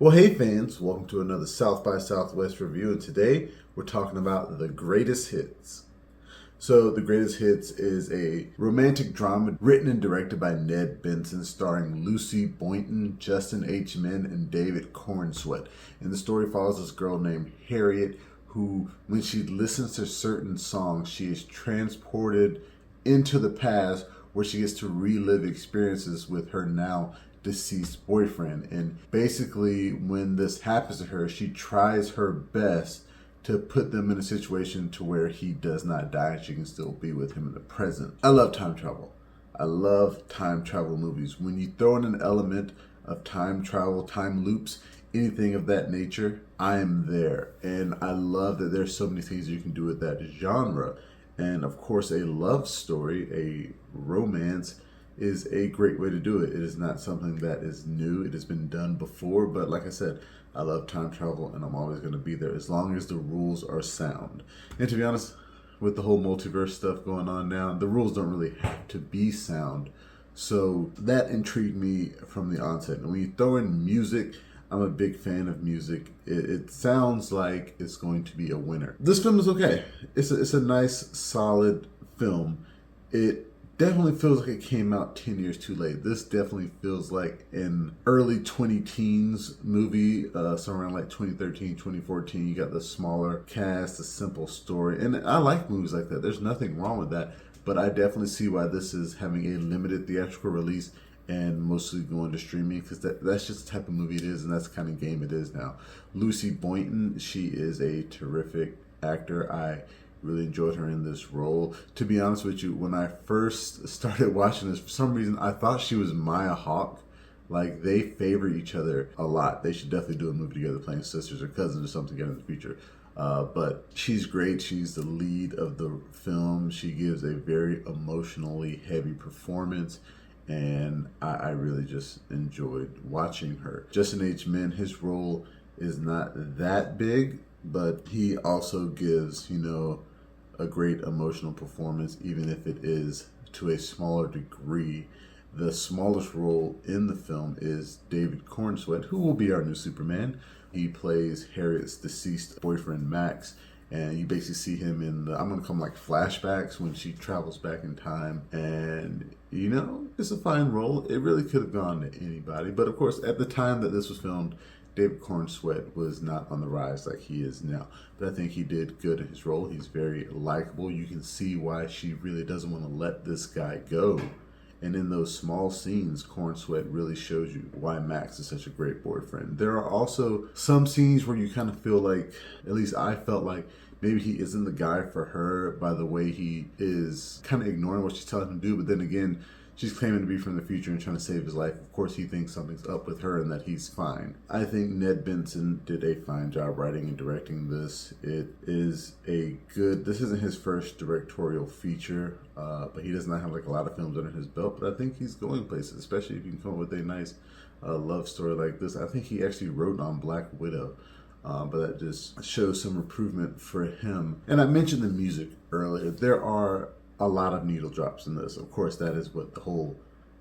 Well, hey fans, welcome to another South by Southwest review, and today we're talking about The Greatest Hits. So, The Greatest Hits is a romantic drama written and directed by Ned Benson, starring Lucy Boynton, Justin H. Min, and David Corenswet. And the story follows this girl named Harriet, who, when she listens to certain songs, she is transported into the past where she gets to relive experiences with her now deceased boyfriend. And basically, when this happens to her, she tries her best to put them in a situation to where he does not die and she can still be with him in the present. I love time travel. I love time travel movies. When you throw in an element of time travel, time loops, anything of that nature, I am there. And I love that there's so many things you can do with that genre. And of course, a love story, a romance, is a great way to do it. It is not something that is new. It has been done before, but like I said, I love time travel and I'm always going to be there as long as the rules are sound. And to be honest, with the whole multiverse stuff going on now, the rules don't really have to be sound. So that intrigued me from the onset. And when you throw in music, I'm a big fan of music. It sounds like it's going to be a winner. This film is okay. It's a nice, solid film. It definitely feels like it came out 10 years too late. This definitely feels like an early 20-teens movie, somewhere around like 2013, 2014. You got the smaller cast, a simple story. And I like movies like that. There's nothing wrong with that. But I definitely see why this is having a limited theatrical release and mostly going to streaming, because that's just the type of movie it is, and that's the kind of game it is now. Lucy Boynton, she is a terrific actor. I really enjoyed her in this role. To be honest with you, when I first started watching this, for some reason I thought she was Maya Hawke. Like, they favor each other a lot. They should definitely do a movie together playing sisters or cousins or something in the future. But she's great. She's the lead of the film. She gives a very emotionally heavy performance, and I really just enjoyed watching her. Justin H. Min, his role is not that big, but he also gives, a great emotional performance, even if it is to a smaller degree. The smallest role in the film is David Corenswet, who will be our new Superman. He plays Harriet's deceased boyfriend, Max, and you basically see him in I'm going to call them like flashbacks when she travels back in time. And, it's a fine role. It really could have gone to anybody. But of course, at the time that this was filmed, David Corenswet was not on the rise like he is now. But I think he did good in his role. He's very likable. You can see why she really doesn't want to let this guy go. And in those small scenes, Corenswet really shows you why Max is such a great boyfriend. There are also some scenes where you kind of feel like, at least I felt like, maybe he isn't the guy for her by the way he is kind of ignoring what she's telling him to do. But then again, she's claiming to be from the future and trying to save his life. Of course, he thinks something's up with her and that he's fine. I think Ned Benson did a fine job writing and directing this. It is this isn't his first directorial feature, but he does not have like a lot of films under his belt. But I think he's going places, especially if you can come up with a nice love story like this. I think he actually wrote on Black Widow. But that just shows some improvement for him. And I mentioned the music earlier. There are a lot of needle drops in this. Of course, that is what the whole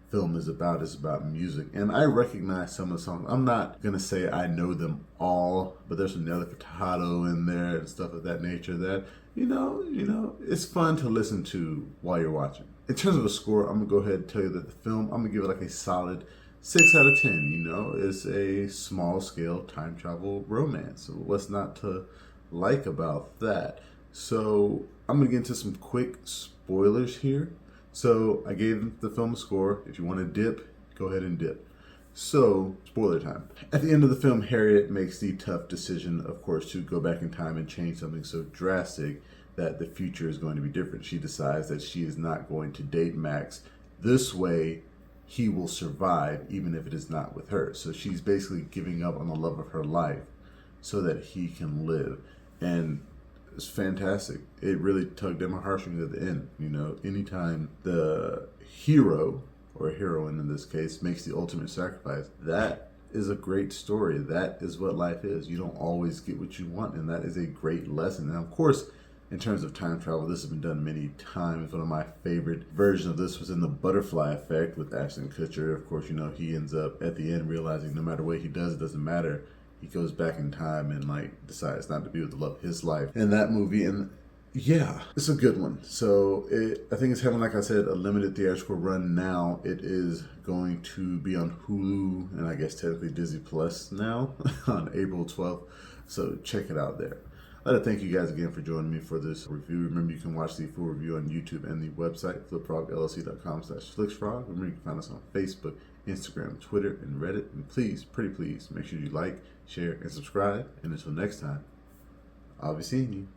film is about music. And I recognize some of the songs. I'm not going to say I know them all, but there's some Nelly Furtado in there and stuff of that nature that, it's fun to listen to while you're watching. In terms of a score, I'm going to go ahead and tell you that the film, I'm going to give it like a solid 6 out of 10. It's a small scale time travel romance. So what's not to like about that? So I'm going to get into some quick spoilers here. So I gave the film a score. If you want to dip, go ahead and dip. So, spoiler time. At the end of the film, Harriet makes the tough decision, of course, to go back in time and change something so drastic that the future is going to be different. She decides that she is not going to date Max. This way, he will survive, even if it is not with her. So she's basically giving up on the love of her life so that he can live. And it's fantastic. It really tugged at my heartstrings at the end. Anytime the hero, or heroine in this case, makes the ultimate sacrifice, that is a great story. That is what life is. You don't always get what you want, and that is a great lesson. And of course, in terms of time travel, this has been done many times. One of my favorite versions of this was in The Butterfly Effect with Ashton Kutcher. Of course, he ends up at the end realizing no matter what he does, it doesn't matter. He goes back in time and decides not to be with the love of his life in that movie. And yeah, it's a good one. So I think it's having, like I said, a limited theatrical run now. It is going to be on Hulu and I guess technically Disney Plus now on April 12th. So check it out there. I'd like to thank you guys again for joining me for this review. Remember, you can watch the full review on YouTube and the website, flipfrogllc.com/flicksfrog. Remember, you can find us on Facebook, Instagram, Twitter, and Reddit. And please, pretty please, make sure you like, share, and subscribe. And until next time, I'll be seeing you.